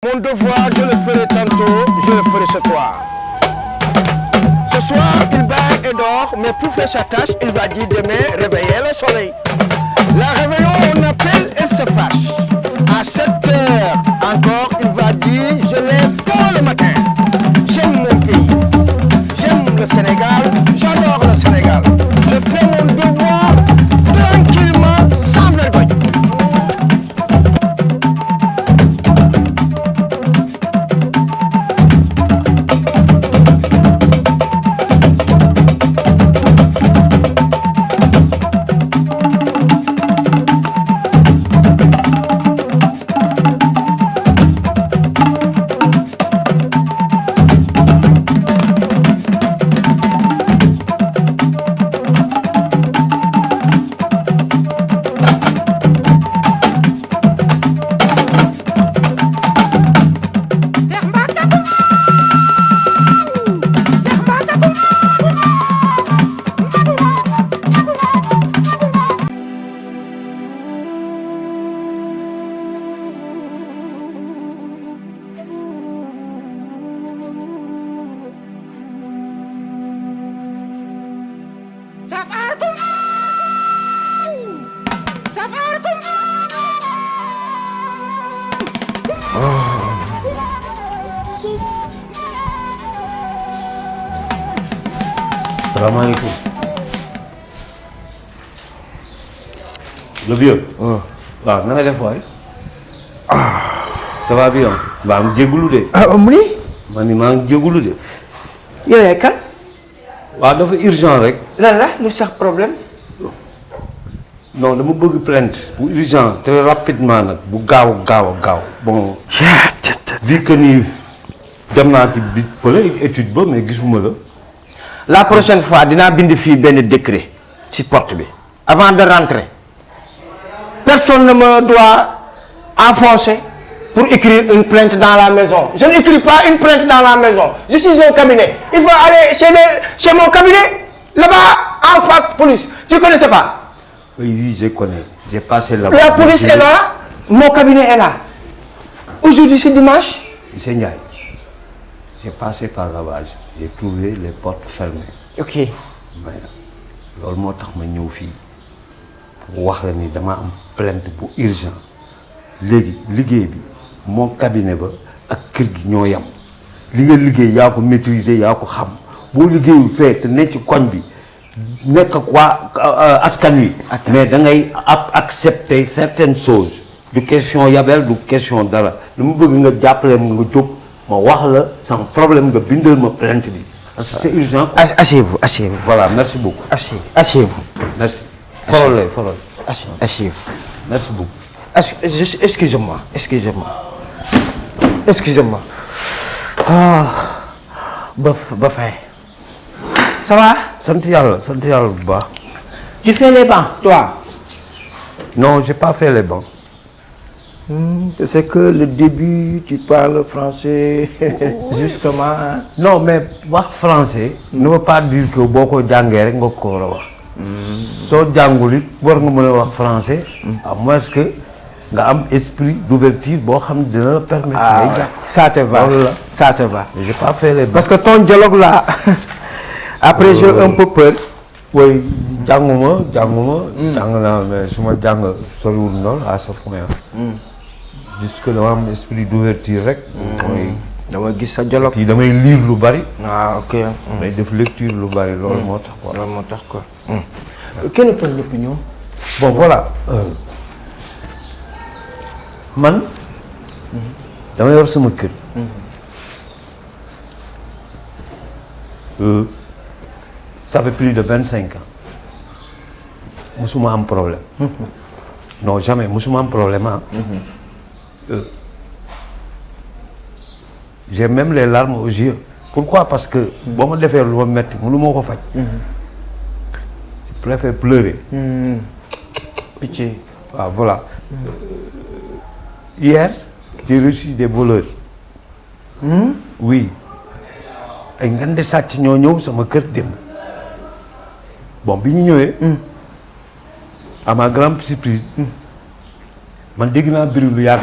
Mon devoir, je le ferai tantôt, je le ferai ce soir. Ce soir, il bat et dort, mais pour faire sa tâche, il va dire demain, réveiller le soleil. La réveillon, on appelle, elle se fâche. À 7 heures encore, il va dire, je lève tôt le matin. J'aime mon pays, j'aime le Sénégal, j'adore le Sénégal. Je fais mon devoir tranquillement, sans vergogne. Salaamaaleykum. Le vieux. waaw na nga def waay. ça va bien. maa ngi jégalu de. mu ni. man ni maa ngi jégalu de. yow yaay kan. waaw dafa urgent rek. lan la lu sax problème. non dama bëgg plainte bu urgent très rapidement nag bu gaaw bon. vu que ni dem naa ci bi fële étude ba mais gisuma la. La prochaine fois dinaa bind fii benn décret ci porte bi avant de rentrer personne ne me doit enfoncer pour écrire une plainte dans la maison. Je n'écris pas une plainte dans la maison. Je suis au cabinet. Il faut aller chez mon cabinet là-bas en face police. Tu connaissais pas? Oui, je connais. J'ai passé là-bas. La police est là, mon cabinet est là. Aujourd'hui c'est dimanche. Monsieur Ndiaye, j'ai passé par là-bas. J'ai trouvé les portes fermées. Ok. mais loolu moo tax ma ñëw fii pour wax la ni dama am plainte bu urgent léegi liggéey bi moo cabinet ba ak kër gi ñoo yam li nga liggéey yaa ko maîtriser yaa ko xam boo liggéeyul fee te ne ci koñ bi nekk ak waa askan wi mais da ngay accepter certaines choses du question yabel du question dara lu mu bëgg nga jàppale nga jóg ma wax la sans problème nga bindal ma plainte bi parce que c'est urgent. Asseyez-vous. Voilà, merci beaucoup. Asseyez-vous. Merci. Follow. Asseyez-vous. Merci beaucoup. Excusez-moi. Ah, ba fay. Ça va? Sant yàlla bu baax. Tu fais les bancs, toi? Non, j'ai pas fait les bancs. C'est que le début, tu parles français, justement. Non, mais wax français ne veut pas dire que boo ko jàngee rek nga ko war a wax. soo jàngul it war nga mën a wax français. à moins que nga am esprit d'ouverture boo xam ne dina la permettre. ngay jàng ça te va. Mais j'ai pas fait les bancs. Parce que ton dialogue là, après j'ai un peu peur. Oui, jànguma. jàng naa mais su ma jàng soriwul noonu à ce point. Jusque dama am esprit d'ouverture rek. dama gis sa dialogue. kii damay lire lu bari. Ah ok. damay def lecture lu bari loolu moo tax quoi. Kenn toll ñëpp ñëw. Bon voilà. man. dama yor sama kër. Ça fait plus de 25 ans. musuma am problème. non jamais musuma am problème ah. J'ai même les larmes aux yeux. Pourquoi? Parce que boo ma defee lu ma metti mënu ma ko faj. Je préfère pleurer. Pitié. Ah, voilà. Hier, j'ai reçu des voleurs. Oui. ay ngande sàcc ñoo ñëw sama kër démb. Bon bi ñu ñëwee. à ma grande surprise. man dégg naa bruit lu yàgg.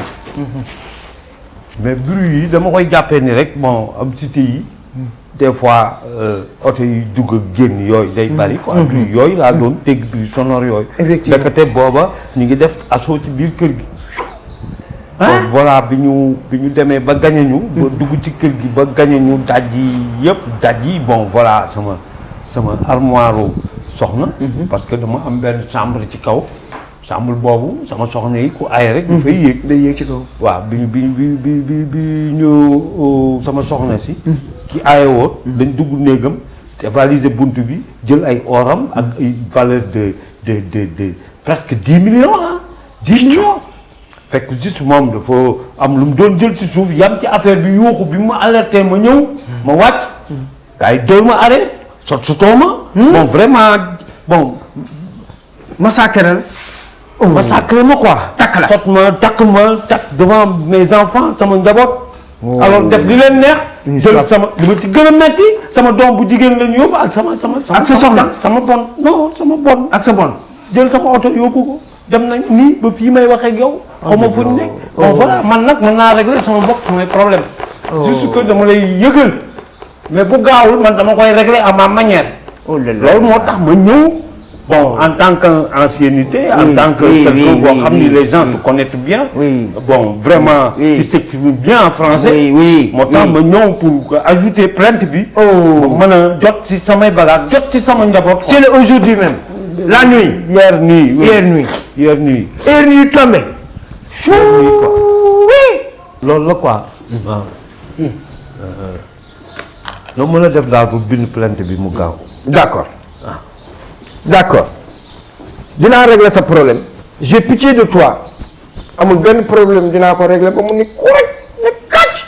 mais bruit yi dama koy jàppee ni rek bon am cité yi des fois oto yi dugg ak génn yooyu day bari quoi bruit yooyu laa doon dégg bruit sonore yooyu Effectivement. ndekete booba ñu ngi def assaut ci biir kër gi donc voilà bi ñu demee ba gañe ñu ba dugg ci kër gi ba gañe ñu daj yi bon voilà sama armoire soxna parce que dama am benn chambre ci kaw chambre boobu sama soxna yi ku ay rek dafay yéeg day yéeg ci kaw waaw bi ñu sama soxna si ki aaye woon dañ dugg néegam te valiser bunt bi jël ay oram ak ay valeur de presque 10 millions ah 10 millions fekk juste moom dafa am lu mu doon jël ci suuf yam ci affaire bi yuuxu bi mu alerté ma ñëw ma wàcc gars yi dóor ma arrêt sotoo ma bon vraiment bon massacre massacré ma quoi takk la takk devant mes enfants sama njaboot alors def li leen neex jël sama li ma ci gën a metti sama doom bu jigéen lañu yóbbu ak sama ak sa soxna sama bon non sama bon ak sa bon jël sama oto yóbbu ko dem nañ nii ba fii may waxee ak yow xaw ma fuñ nekk bon voilà man nag mën naa régler sama bopp samay problème juste que dama lay yëgal mais bu gaawul man dama koy régler à ma manière loolu moo tax ma ñëw bon en tant qu'ancienneté en tant que quelqu'un boo xam ni les gens te connaissent bien bon vraiment tu s'exprimes bien en français moo tax ma ñëw pour ajouter plainte bi mën a jot ci samay bagages jot ci sama njaboot c'est le aujourd'hui même la nuit hier nuit tombé loolu la quoi waaw loo mën a def daal pour bind plainte bi mu gaaw d'accord dinaa régler sa problème j'ai pitié de toi amul benn problème dinaa ko régler ba mu ni kuréel ne kàcc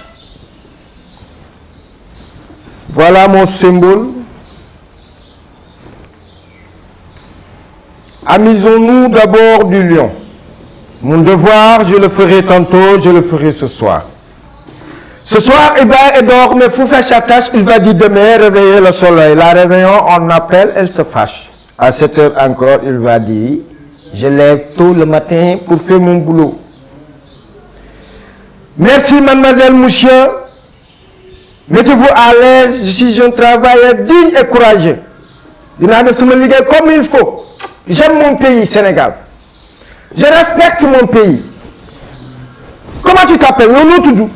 voilà mon symbole amusons-nous d'abord du lion mon devoir je le ferai tantôt je le ferai ce soir il bat et dort mais pour faire sa tâche il va dire demain réveiller le soleil la réveillon on appelle elle se fâche à 7 heures encore il va dire je lève tôt le matin pour faire mon boulot merci mademoiselle monsieur mettez-vous à l'aise je suis un travailleur digne et courageux dinaa def sama liggéey comme il faut j'aime mon pays Sénégal je respecte mon pays comment tu t'appelles yow noo tudd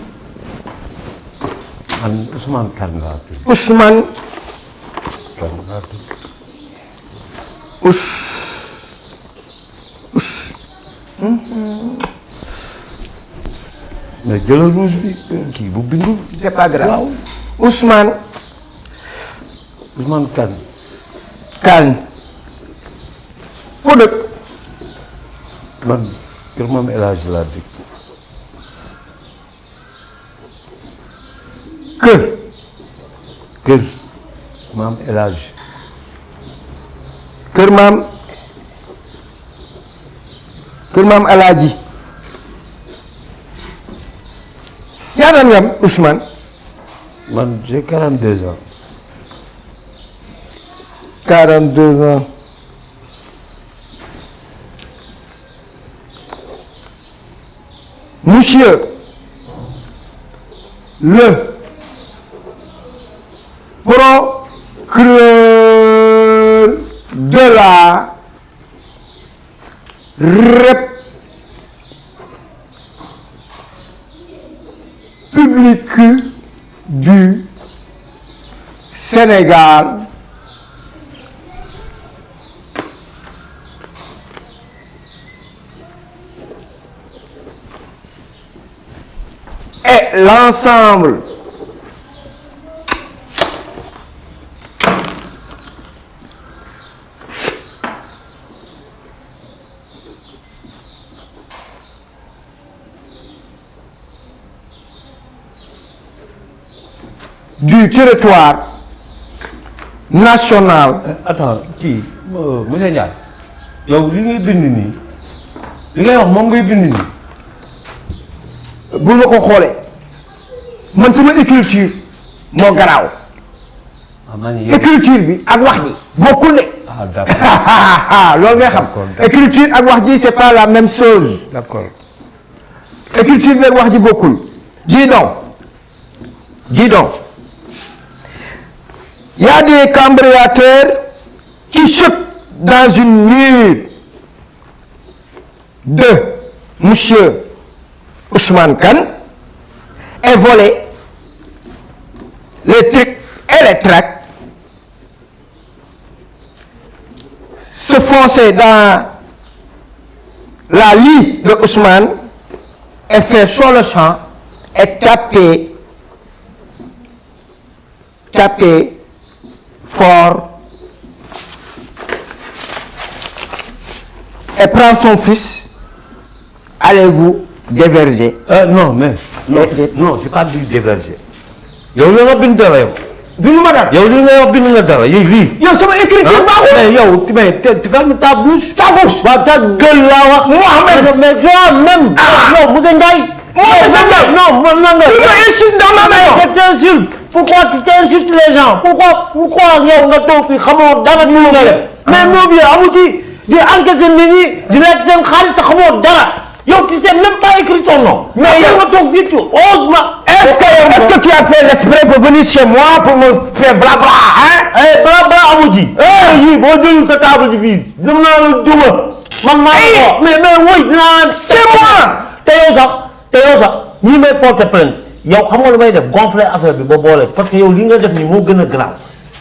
man Ousmane Kane laa tudd Ousmane Kane laa tudd mais jëlal rouge bi kii bu bindu c'est pas grave waaw Ousmane Kane Kane foo dëkk man kër Maam El Hadj laa dëkk kër Maam El Hadj kër maam El Hadji ñaata nga am Ousmane man j'ai 42 ans 42 ans monsieur le procureur de la République du Sénégal et l'ensemble du territoire national. Attends kii monsieur Ndiaye yow li ngay bind nii li ngay wax moom ngay bind nii. bu ma ko xoolee man sama écriture moo garaaw. écriture bi ak wax ji bokkul de. ah d'accord loolu ngay xam. écriture ak wax ji c'est pas la même chose. d'accord. écriture bi ak wax ji bokkul Dis donc. Il y a des cambriateurs qui chutent dans une mur de monsieur Ousmane Kane et volent les trucs et les tracts, se foncer dans la lie de Ousmane et faire sur le champ et taper fort et prendre son fils. Allez-vous déverger? Non mais non j'ai pas dit déverger. yow li nga bind dara yow. bindu ma dara. yow li nga wax bind nga dara yow lii. yow sama écriture baaxul. mais yow tu fermes ta bouche. ta bouche. waaw ta gueule laa wax. Mohamed. mais toi-même. yow monsieur Ndiaye. non man na nga. tu m'insultes dans ma maison. je t'insulte. pourquoi tu insultes les gens. pourquoi yow nga toog fii xamoo dara ñu nga def. mais moo bi amu ci di encaisser nit ñi di lekk seen xaalis te xamoo dara. yow tu sais même pas écrire ton nom. mais yow nga toog fii tu oses ma. est-ce que tu as fait l'exprès pour venir chez moi pour me faire blabla hein? blabla amu ci. yii boo jëlul sa table ji fii dem naa la duma. man maa ko mais woy dinaa. c'est moi. te yow sax ñi may porter plainte yow xam nga lu may def gonfler affaire bi ba boole parce que yow li nga def nii moo gën a grave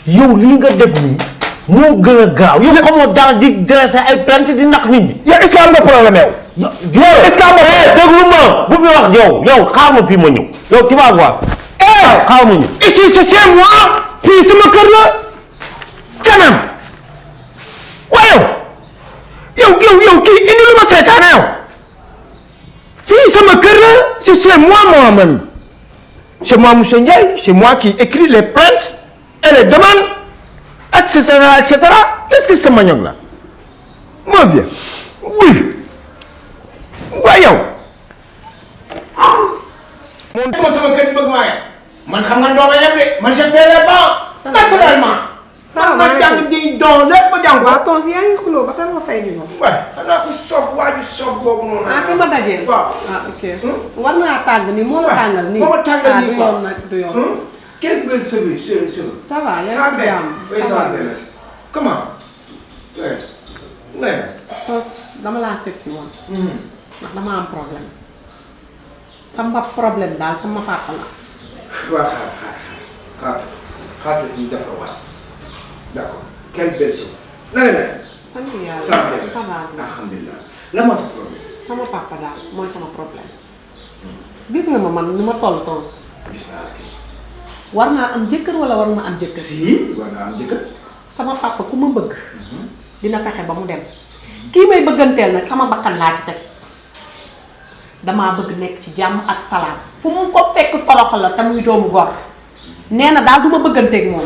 yow li nga def nii moo gën a grave yow xamoo dara di dresser ay plainte di naq nit ñi. yow est-ce que am nga problème yow. est-ce que am nga déglu ma bu fi wax yow xaar ma fii ma ñëw yow tu vas voir. xaar ma ñëw. ici c'est chez moi. fii sama kër la. kanam. waaye yow kii indi lu ma seetaane yow. fii sama kër la c'est chez moi moi-même. c'est moi monsieur Ndiaye c'est moi qui écris les plaintes et les demandes etc. qu'est-ce que ce manioc là. mon vieux. oui. waaye yow. moom sama kër gi bëgg maa man xam nga ndox yëpp de man je fais les bancs naturellement. salaamaaleykum man jàng di doon lépp ma jàng ko. waaw tonton si yaa ngi xuloo ba tara ma fay ñu moom. waaye xanaa ko soof waaju soof boobu noonu. ah ki ma dajee. waaw ok. war naa tàng nii moo la tàngal nii. moo ma tàngal nii du yoon nag du yoon. quelle belle cheveux cheveux. ça va yaa ngi ci jàmm. ça va comment. tos dama laa seet si woon. ndax dama am problème. sama problème daal sama papa la. waaw xaar ñu def ko waat d'accord quelle belle cheveux. sant yàlla ça va alhamdulilah lan moo sa problème. sama papa daal mooy sama problème. gis nga ma man ni ma toll tos. gis naa la kay. war naa am jëkkër wala war ma am jëkkër. si war naa am jëkkër. sama papa ku ma bëgg. dina fexe ba mu dem. kii may bëgganteel nag sama bakkan laa ci teg. damaa bëgg nekk ci jàmm ak salaam. fu mu ko fekk toroxal la te muy doomu gor. nee na daal du ma bëgganteeg moom.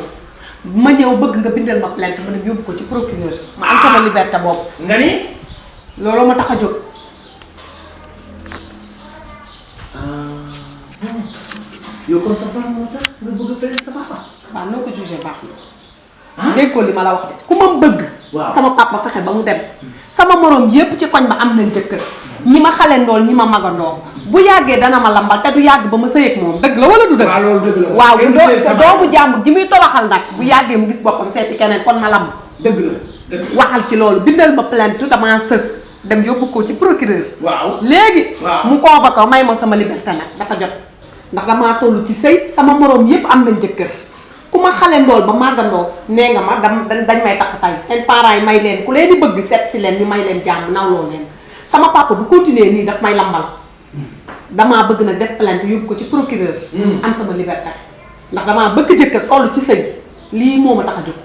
ma ñëw bëgg nga bindal ma plainte ma dem yóbbu ko ci procureur. ma am sama liberté boobu. nga ni. looloo ma tax a jóg. yow kon sa papa moo tax nga bëgg a plainte sa papa. waaw noo ko jugé baax na. dégg ko li ma la wax de ku ma bëgg. waaw sama papa fexe ba mu dem. sama moroom yépp ci koñ ba am nañ jëkkër. ñi ma xalendool ñi ma magandool bu yàggee dana ma lambal te du yàgg ba ma sëyeeg moom dëgg la wala du dëgg. waaw loolu dëgg la. waaw bu doomu jàmbur ji muy toroxal nag bu yàggee mu gis boppam seeti keneen kon ma lamb. dëgg la dëgg la. waxal ci loolu bindal ma plainte damaa sës dem yóbbu ko ci procureur. waaw léegi. waaw mu convoqué may ma sama liberté nag dafa jot. ndax damaa toll ci sëy sama moroom yépp am nañ jëkkër ku ma xalendool ba màggandoo nee nga ma dañ may takk tay seen parents yi may leen ku leen di bëgg seet si leen ñu may leen jàmm nawloo leen sama papa bu continuer nii daf may lambal damaa bëgg nag def plainte yóbbu ko ci procureur. am sama liberté ndax damaa bëgg jëkkër toll ci sëy lii moo ma tax a jóg.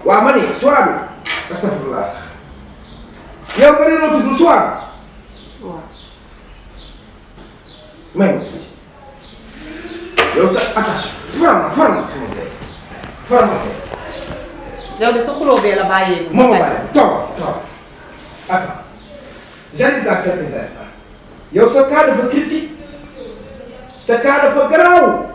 waaw ma ni Souadou astafurlah sax yow nga ne noo tudd Souadou. waaw. may ma tuuti yow sa attache forma sama tey forma tey. yow de sa xuloo bee la bàyyee. moo ma bàyyi toog attends j'arrive dans quelques instants yow sa cas dafa critique sa cas dafa garaaw.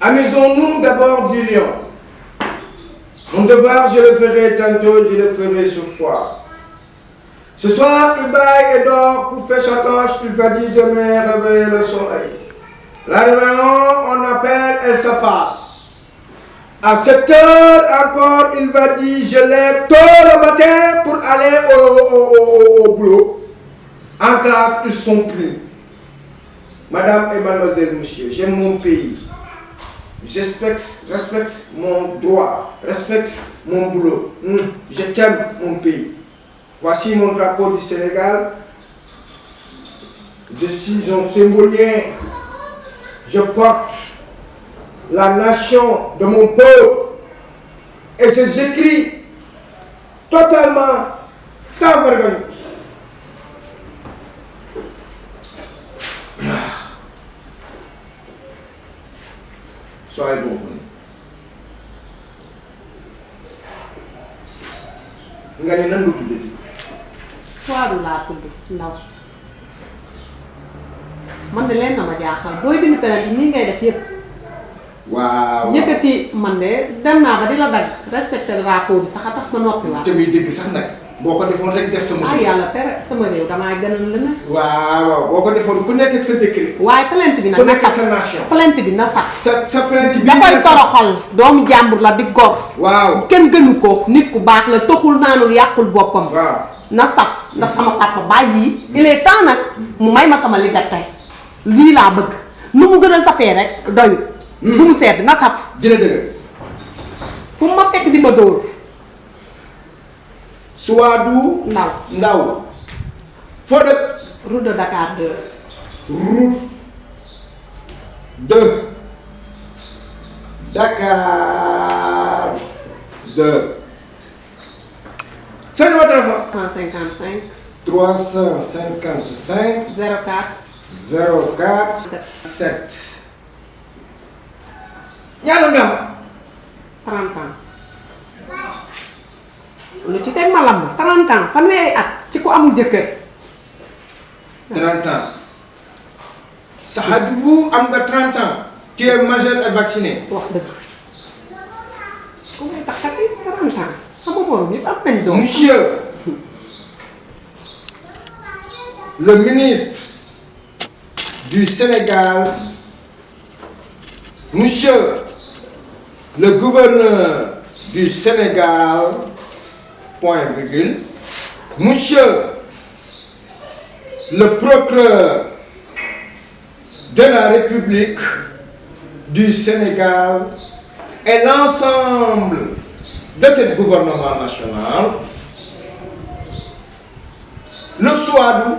Amusons-nous d'abord du lion. Mon devoir, je le ferai tantôt, je le ferai ce soir. Ce soir, il baille et dort pour faire sa tâche, il va dire demain réveiller le soleil. La réveillon, on appelle, elle s'efface. À 7 heures encore, il va dire, je lève tôt le matin pour aller au boulot. En classe, ils sont pris. Madame et mademoiselle, monsieur, j'aime mon pays. Respecte mon droit, respecte mon boulot. Je t'aime mon pays. Voici mon drapeau du Sénégal. Je suis un symbolier. Je porte la nation de mon peuple. Et j'écris totalement sans vergogne. Soyez bon. Nga ne nan nga tuddati. Soadu laa tudd ndaw man de leen na ma jaaxal booy bind plainte nii ngay def yépp waaw yëkkati man de dem naa ba di la dagg respecté drapeau bi sax a tax ma noppi waat. te muy dëgg sax nag boo ko defoon rek def sa musiba. ay yàlla tere sama réew damaa gënal la ne. waaw boo ko defoon ku nekk ak sa décret. waaye plainte bi nag ku na nekk ak sax sa nation. plainte bi na sax. sa plainte bi da koy toroxal doomu jàmbur la di gor. waaw kenn gënu ko nit ku baax la toxul naanul yàqul boppam. waaw na saf ndax sama papa bàyyi il est temps nag mu may ma sama liberté lii laa bëgg nu mu gën a safee rek doyul. bu mu sedd na saf. dina dëgg. fu ma fekk di ma dóor. Souadou Ndaw foo dëkk. route de Dakar 2. route de Dakar 2. sa numéro téléphone. 155. 355. 04. 04. 7. ñaata nga am. 30 ans. lu ci teg ma lamb 30 ans fanweeri at ci ku amul jëkkër. 30 ans. sa xaju am nga 30 ans. tu es majeur et vacciné. wax dëgg. ku may taxati 30 ans sama morom yëpp am nañ doom. Monsieur le ministre du Sénégal, Monsieur le gouverneur du Sénégal, point virgule, Monsieur le procureur de la République du Sénégal et l'ensemble de ce gouvernement national, le Souadou,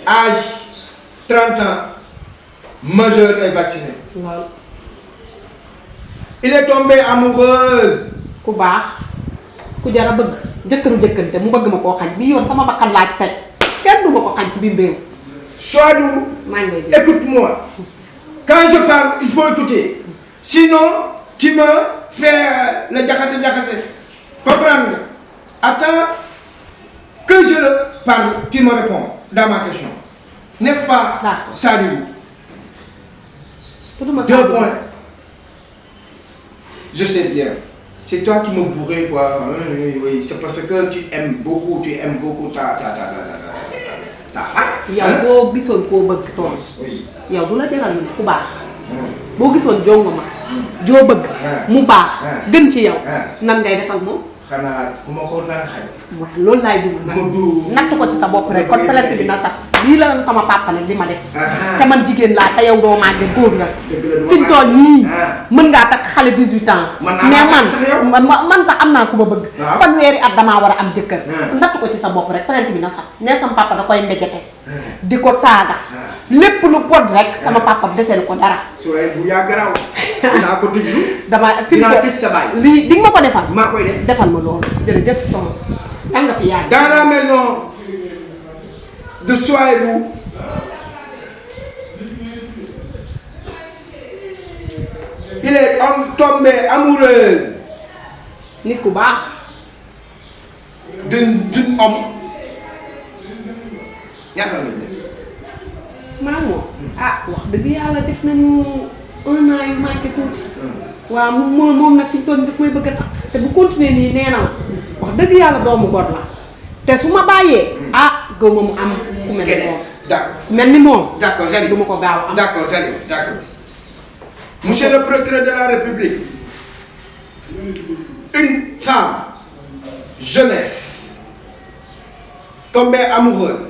âge 30 ans, majeur et vacciné. waaw. Il est tombé amoureuse. ku baax ku jar a bëgg jëkkëru jëkkante mu bëgg ma koo xañ bi yoon sama bakkan laa ci teg kenn du ma ko xañ ci biir réew. Souadou, maa ngi lay dégg. écoute-moi. Quand je parle, il faut écouter. Sinon, tu me fais le jacassé. Comprendre? Attends que je le parle, tu me réponds dans ma question. N'est-ce pas? D'accord. Salut. tudduma 2 points. Je sais bien. C'est toi qui me bourrais, quoi. Oui, c'est parce que tu aimes beaucoup ta femme. yow boo gisoon koo bëgg toos. Oui. yow du la jaral ni ku baax. boo gisoon jongo ma. joo bëgg. mu baax. gën ci yow. nan ngay def ak moom. xanaa bu ma ko naan xay. waaw loolu laay dugg nag. natt ko ci sa bopp rek kon plainte bi na saf. lii la sama papa nag di ma def. te man jigéen laa te yow doo màgge góor nga. fi ñu toll nii mën ngaa takk xale 18 ans. mais man sax am naa ku ma bëgg. fanweeri at damaa war a am jëkkër. natt ko ci sa bopp rek plainte bi na saf nee sama papa da koy mbéjate. di ko saaga. lépp lu bon rek sama papa deseel ko dara. su waay bu yaa garaaw. dinaa ko tëjlu. dinaa tëj sa baay. lii di nga ma ko defal. maa koy def defal ma loolu jërëjëf Thomas. yàlla nga fi yàgg. dans la maison de Souaibou, il est tombé amoureuse nit ku baax. d'un homme. ñaata lañ def. maa moom ah wax dëgg yàlla def nañu 1 an yu manqué tuuti. waaw moom nag fi ñu toll daf may bëgg a tax te bu continuer nii nee na wax dëgg yàlla doomu gor la te su ma bàyyee. gëw ma mu am ku mel ni moom. d'accord mel ni moom. d'accord du ma ko gaaw am. d'accord d'accord. Monsieur le procureur de la République, une femme jeunesse tombée amoureuse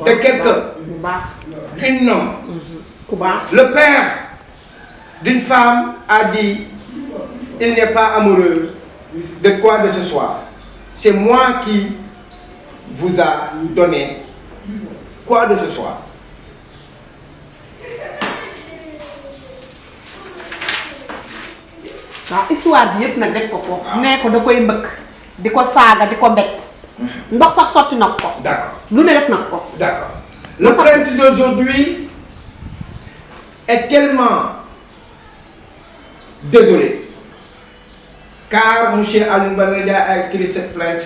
de quelqu'un, bu baax. un homme, ku baax. le père d'une femme a dit il n'est pas amoureux de quoi de ce soir. C'est moi qui vous a donné quoi de ce soir. waaw histoire bi yëpp nag def ko foofu. nee ko da koy mbëkk di ko saaga di ko mbéj. ndox sax sotti na ko. D'accord. lu ne def na ko. D'accord. Le plainte d'aujourd'hui est tellement désolé car M. Alioune Badara Ndiaye a écrit cette plainte.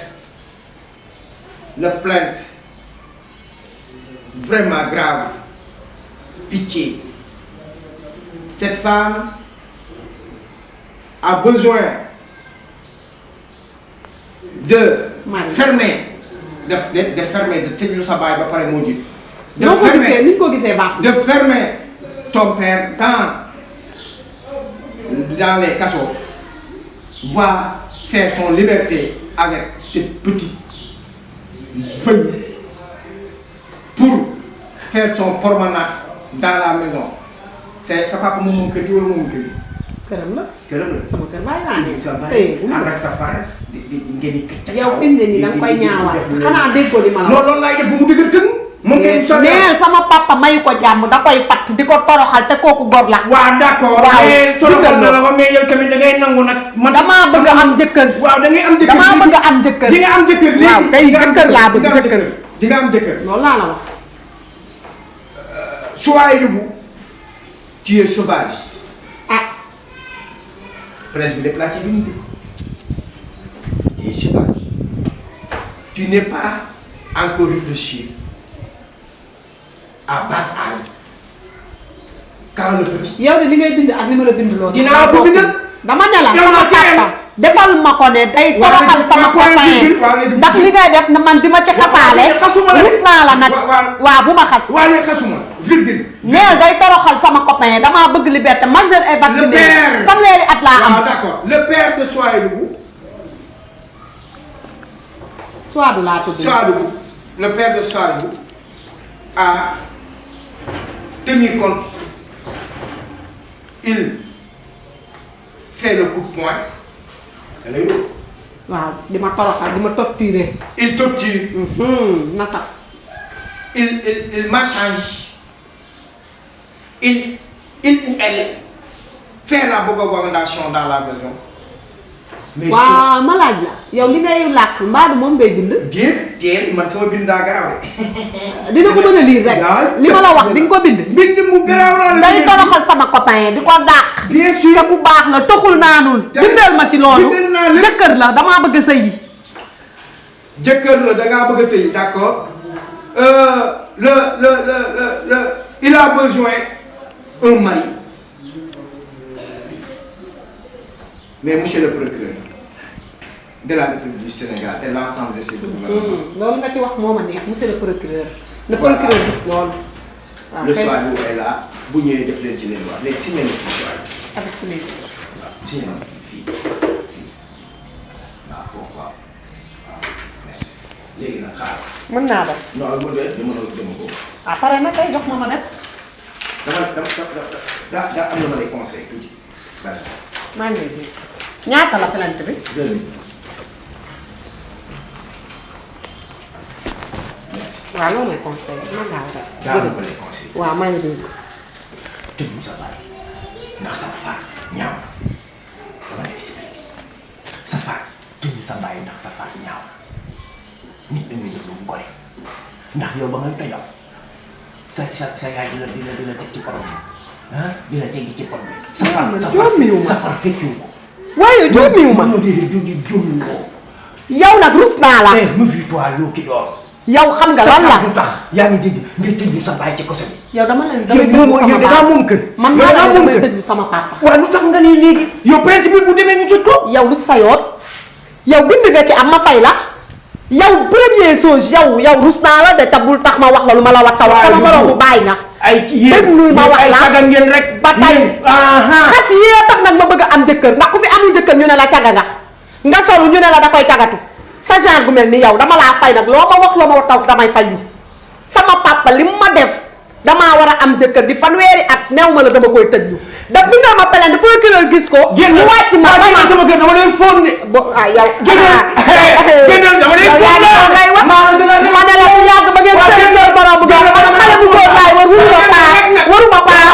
La plainte vraiment grave, pitié. Cette femme a besoin de fermer, de fermer, de tenir sa baille ba pare moo jiitu. De fermer, ni ko gisee baax. de fermer ton père dans les cassots, va faire son liberté avec cette petite feuille pour faire son promenade dans la maison. C'est sa papa moom kër gi wala moom kër gi. këram la. këram la. sama kër bàyyi laa nekk. sa sëy bàyyi ànd ak sa far di ngeen di këcc. yow fi mu ne nii da nga koy ñaawal xanaa déggoo li ma la wax. non loolu laay def ba mu dëgër kën. moom ngeen neel sama papa mayu ko jàmm da koy fatt di ko toroxal te kooku gor la. waaw d'accord. waaw mais toroxal na la ko mais yow tamit da ngay nangu nag. man damaa bëgg a am jëkkër. waaw da ngay am jëkkër damaa bëgg a am jëkkër. di nga am jëkkër léegi. waaw kay jëkkër laa bëgg jëkkër. di nga am jëkkër. loolu laa la wax. Souhaïbou, tu es sauvage. Plainte bi lépp laa ci bind. Tu es sauvage. Tu n'es pas encore réfléchi à bas âge. Quand le petit. yow de li ngay bind ak li ma la bind loo. dinaa ko bindal. dama ne la yow sama papa defal ma ko ne day toroxal sama copain ndax li ngay def na man di ma ci xasaale. rus naa la nag. waaw bu ma xas. waaw léegi xasuma virgule. neel day toroxal sama copain damaa bëgg liberté majeur et vacciné. le père fanweeri at laa am. waaw d'accord le père de Souhaïbou. Souadou laa tudd. Souhaïbou, le père de Souhaïbou a tenu compte. Il fait le coup de poing. waaw di ma toroxal di ma torturer. Il torture. na saf. Il massage. Il ou elle fait la bobogondation dans la maison. mais waaw ma laaj la yow li ngay làkk mbaadu moom ngay bind. déet man sama bind daa garaaw de. dina ko mën a lire rek. li ma la wax di nga ko bind. bind mu garaaw laa la day toroxal sama copain di ko dàq. bien sûr te ku baax nga toxul naanul. bindal ma ci loolu bindal naa lépp. jëkkër la damaa bëgg a sëyi. jëkkër la da ngaa bëgg a sëy d'accord il a besoin un mari mais monsieur le procureur de la République du Sénégal et l'ensemble de ses gouvernements. loolu nga ci wax moo ma neex monsieur le procureur. le procureur gis loolu. waaw le Souhaïbou est là bu ñëwee def leen ci leen wax léegi signé na fii Souhaïbou. avec plaisir. waaw signé na fii waaw foofu waaw merci léegi nag xaar. mën naa def. non bu dee dama ko. ah pare na kay jox ma def. daa am na ma lay conseil tuuti. maa ngi lay dégg. ñaata la plainte bi. 2 minutes. merci. waaw loolu mooy conseil man ngaa def. daa am na ma lay conseil. waaw maa ngi dégg. tëdd sa baay ndax sa faar ñaaw na dama lay expliquer sa faar tëdd sa baay ndax sa faar ñaaw na nit da ngay def lu mu gore ndax yow ba ngay tojal sa yaay dina teg ci pot bi dina teggi ci pot bi. sa far fekkiwu ko. waaye jommiwu ma. non déedéet jommiwu ko. yow nag rus naa la. méfie-toi loo ki door. yow xam nga lan la sa tax yaa ngi dégg ngay tëj sa baay ci koso bi. yow dama leen yow da ngaa moom kër. man yow da ngaa moom damay kër déglu sama papa. waaw lu tax nga nii léegi. yow principe bu demee ñu jot ko. yow lu sa yoon yow bind nga ci am ma fay la yow première chose yow rus naa la de te bul tax ma wax la lu ma la wax taw sama moroomu bàyyi na. ay yéen déglul ma wax la ay caga ngeen rek. ba tey xas yee tax nag ma bëgg a am jëkkër ndax ku fi amul jëkkër ñu ne la caga nga solu ñu ne la da koy cagatu sa genre gu mel ni yow dama laa fay nag loo ma wax loo ma taw damay fayu sama papa li mu ma def damaa war a am jëkkër di fanweeri at new ma la dama koy tëjlu da bi nga ma plainte procureur gis ko. génn wàcc ma génn sama kër dama lay fóon de. yow. génnal dama lay fóon de. ma ne la bu yàgg ba ngeen sëy seen borom bu doon man xale bu góor laay waruma paa.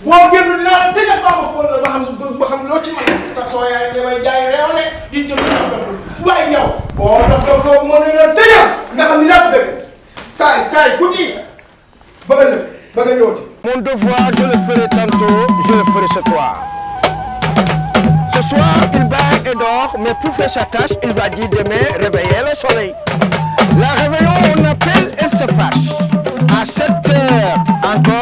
boo génn dinaa la tëjal ba xam loo ci mën sa soo yaay damay jaay réew ne di jël waaye ñëw boo dof mën na la tëjal nga xam ni naa ko dëgg saay guddi ba ëllëg ba nga ñëwati. Mon devoir, je le ferai tantôt, je le ferai ce soir. Ce soir, il baille et dort, mais pour faire sa tâche, il va dire demain réveiller le soleil. La réveillon, on appelle, elle se fâche. À 7 heures encore.